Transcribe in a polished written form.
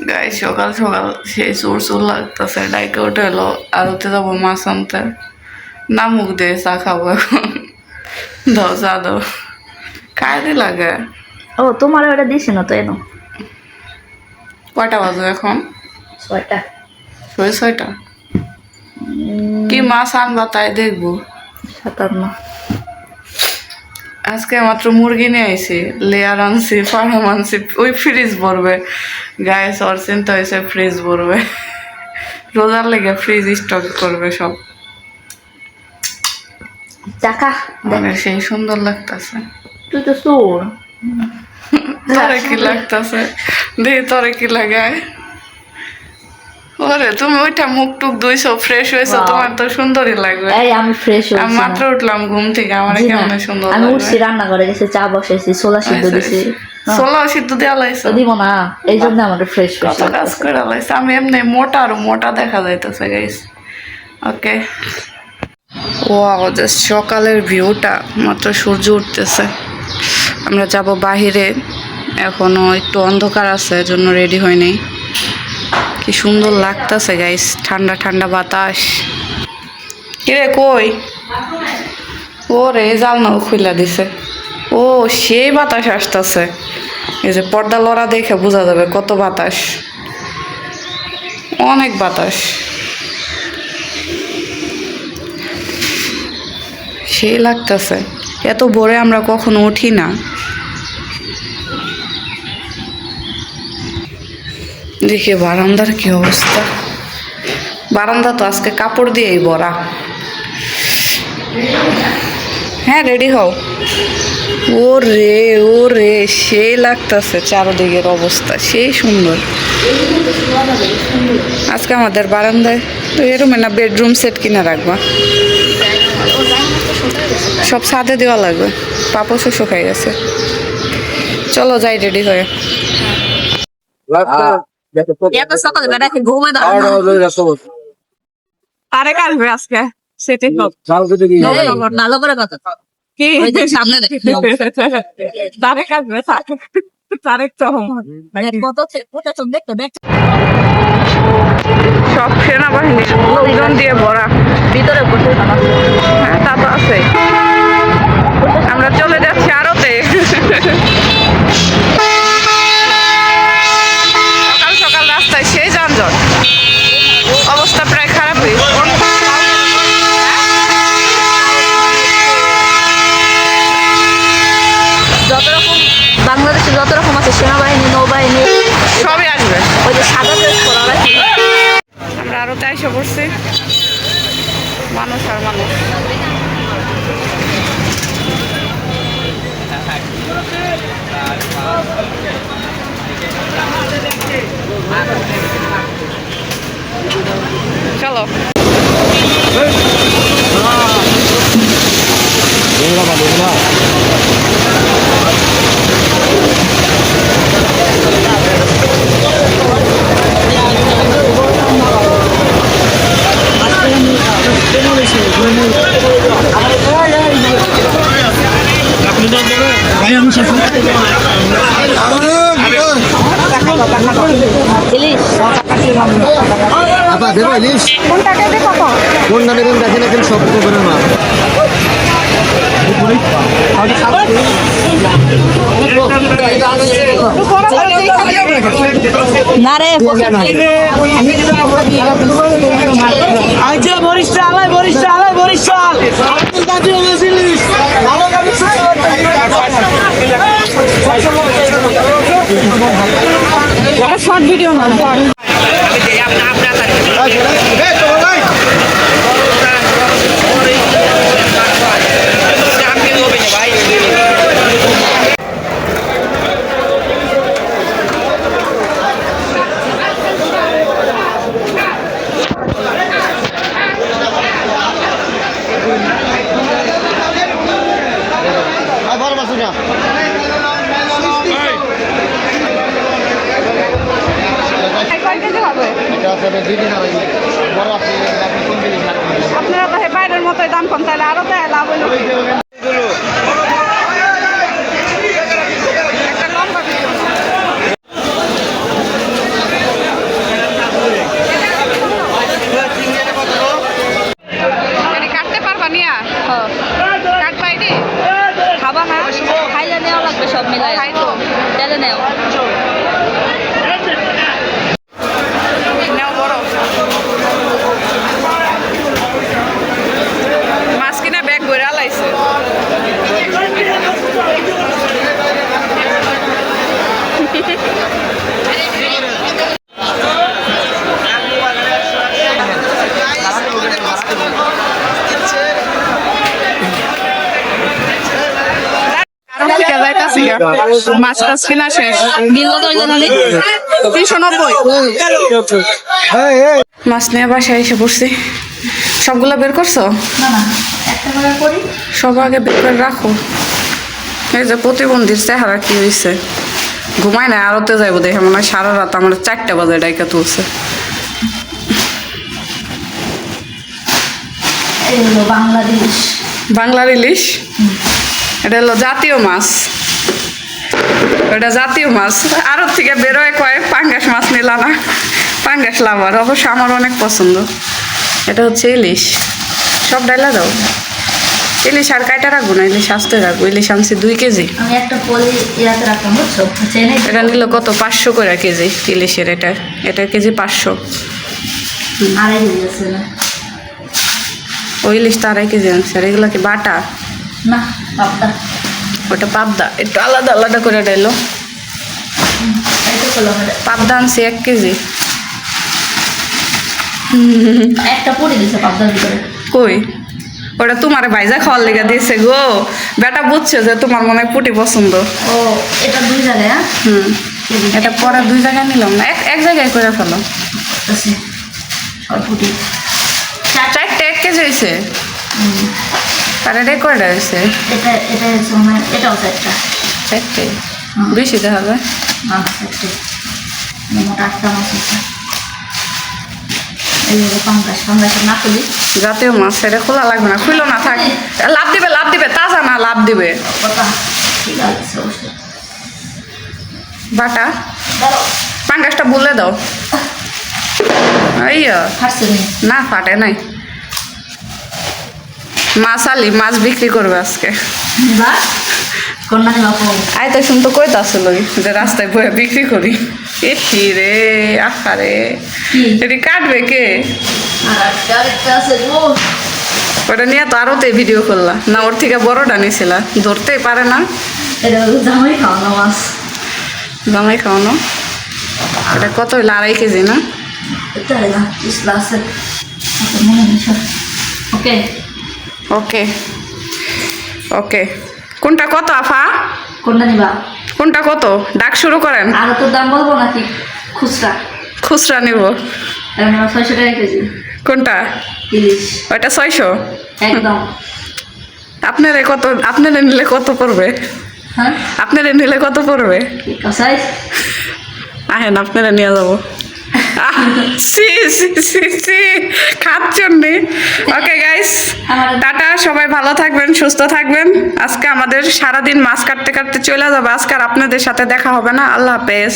গায়ে সকাল সকাল সেই সুর সুর লাগতেছে, ডাইকে উঠে এলো আরতে যাবো মাছ আনতে। না মুখ দিয়ে চা খাবো এখন। দাও চা দাও, খাই দি লাগে। ও তোমার ওটা দিছি না তো এনো। কয়টা বাজে এখন? 6টা। 6:30। কি মাছ আনবা তাই দেখবো। 57। আজকে মাত্র মুরগি নিয়ে আইছি, লেয়ার আনছি, ফার্ম আনছি, ওই ফ্রিজ ভরবে। গায়ে সর চিন্তা হয়েছে ফ্রিজ ভরবে, রোজার লেগে ফ্রিজ স্টক করবে সব। চাকা মানে সেই সুন্দর লাগতেছে। তুই তো সুর তোরে কি লাগতেছে দেখি, তোরে কি লাগায়? ওরে তুমি ওইটা মুখ টুক ধুইছো, ফ্রেশ হয়েছো, তোমার তো সুন্দরই লাগবে। এই আমি ফ্রেশ হইছি, আমি মাত্র উঠলাম ঘুম থেকে, আমার কেমন সুন্দর আমি লাগবে। উঠছি, রান্না করে গেছি, চা বসাইছি, ছোলা সিদ্ধ দিছি। ছোলা সিদ্ধ দেওয়া লাগছে, দিব না এই জন্য আমাদের ফ্রেশ কত কাজ করে লাগছে। আমি এমনি মোটা আর মোটা দেখা যাইতেছে গাইস। ওকে, ওয়াও, জাস্ট সকালের ভিউটা, মাত্র সূর্য উঠতেছে। আমরা যাব বাহিরে, এখনো একটু অন্ধকার আছে, এজন্য রেডি হয়নি। কি সুন্দর লাগতেছে গাইস, ঠান্ডা ঠান্ডা বাতাস। কিরে কই? ও রে, জালনাও খুলে দিছে। ও সেই বাতাস আসতেছে, এই যে পর্দা লড়া দেখে বোঝা যাবে কত বাতাস, অনেক বাতাস, সেই লাগতেছে। এত ভোরে আমরা কখনো উঠি না। দেখি বারান্দার কি অবস্থা। বারান্দা তো আজকে কাপড় দিয়েই ভরা। হ্যাঁ, রেডি হও। ও রে সেই লাগতেছে, চারদিকের অবস্থা সেই সুন্দর। আজকে আমাদের বারান্দায় তো এরকম না, বেডরুম সেট কিনে রাখবা, সব ছাদে দেওয়া লাগবে। পাপড় শুকাই গেছে। চলো যাই রেডি হয়ে। তারেক আসবে আজকে, সেটাই ভালো করে কথা কি সামনে তারেক আসবে, তারেক চৌহান সব সেনাবাহিনীর লোকজন দিয়ে ভরা, ভিতরে বসে হ্যাঁ তা তো আছে। আমরা চলে যাচ্ছি আরতে। সকাল সকাল রাস্তায় সেই যানজট, অবস্থা প্রায় খারাপই। যত রকম বাংলাদেশে যত রকম আছে, সেনাবাহিনী, নৌবাহিনী, সবই আসবে। ওই যে সাদা ড্রেস পরা রাখি। আমরা আরতে এসে পড়ছি, মানুষ আর মানুষ। চলো আপা দেবো ইলিশ কোন নামে দেখেন এখন সব খবরের মা না রে শর্ট ভিডিও না। আপনারা তো বাইরের মতোই দাম কম, তাহলে আরো তো লাভ হইল। টাকা মাছ টাছ কিনা শেষ বিল কত হইলো জানি 390 মাছ নিয়ে বাসায় এসে পড়ছি সবগুলা বের করছো না না একটা করে করি সব আগে বের করে রাখো এই যে প্রতিবন্ধীর চেহারা কি হয়েছে ঘুমায় না আরতে যাইবো দেখে মনে হয় সারা রাত আমার 4টা বাজে ডাইকা তুলছে এই হলো বাংলাদেশ বাংলার ইলিশ এটা হলো জাতীয় মাছ এটা জাতীয় মাছ আরব থেকে বেরোয় কয় পাঙ্গাস মাছ নিলাম না পাঙ্গাস লাভার অবশ্য আমার অনেক পছন্দ এটা হচ্ছে ইলিশ সব ডাইলা দাও ইলিশ আর কাইটা রাখবো না ইলিশ আসতে রাখবো ইলিশ আনছি 2 কেজি আমি একটা পলি ইয়াতে রাখলাম বুঝছো চেনে এটা নিল কত 500 করে কেজি ইলিশের এটা কেজি 500 আড়াই কেজি আছে না ওই ইলিশটা 2.5 কেজি আনছে আর এগুলো কি বাটা না বাপদা ওটা পাবদা একটু আলাদা আলাদা করে ডাইলো এইটা করলাম এটা। পাবদা আনছি 1 কেজি একটা পড়ে দিছে পাবদার ভিতরে কই ওটা তোমার ভাইজা খাওয়ার লেগে দিয়েছে গো বেটা বুঝছে যে তোমার মনে হয় পুটি পছন্দ ও এটা 2 জায়গায় হ্যাঁ কেজি এটা পরে 2 জায়গায় নিলাম না এক জায়গায় করে ফেলো আছে সরপুটি 4টা 1 কেজি হয়েছে আর এটা কয়টা হয়েছে এটা হচ্ছে মানে এটাও একটা 4টে বেশি দেখা যায় না একটা মোটা 8টা মাছ আছে এই হলো পাঙ্গাস না খুলি জাতীয় মাছ এটা খোলা লাগবে না খুলো না থাক লাভ দিবে তাজা না লাভ দিবে কথা ঠিক আছে অবশ্যই বাটা দাঁড়াও পাঙ্গাসটা বলে দাও আইয়া ফাটছে নি না ফাটে নাই মাছ আলি মাছ বিক্রি করবে আজকে বা কন্যা নিবা কো আইতে শুন তো কইতা আসলো যে রাস্তায় বয়ে বিক্রি করি এসি রে আহারে কি এটি কাটবে কে আর একটা আছে গো ওটা নিয়ে তো আরোতে ভিডিও করলা না ওর থেকে বড়টা নিয়েছিলা ধরতেই পারে না এটা হলো জামাই খাওয়ানো মাছ জামাই খাওয়ানো এটা কত হইলো 2.5 কেজি না এটা না ইসলা আছে মনে নিছ ওকে ওকে ওকে কোনটা কত আফা কোনটা নিবা কোনটা কত ডাক শুরু করেন আর তো দাম বলবো নাকি খুচরা খুচরা নিব আমরা 600 টাকা কেজি কোনটা ইলিশ ওইটা 600 একদম আপনারা নিলে কত পড়বে হ্যাঁ আপনারা নিলে কত পড়বে কি কসাই আহেন আপনারা নিয়ে যাবো খাচ্ছেন ওকে গাইস টাটা সবাই ভালো থাকবেন সুস্থ থাকবেন আজকে আমাদের সারাদিন মাছ কাটতে কাটতে চলে যাবে আজকে আর আপনাদের সাথে দেখা হবে না আল্লাহ হাফেজ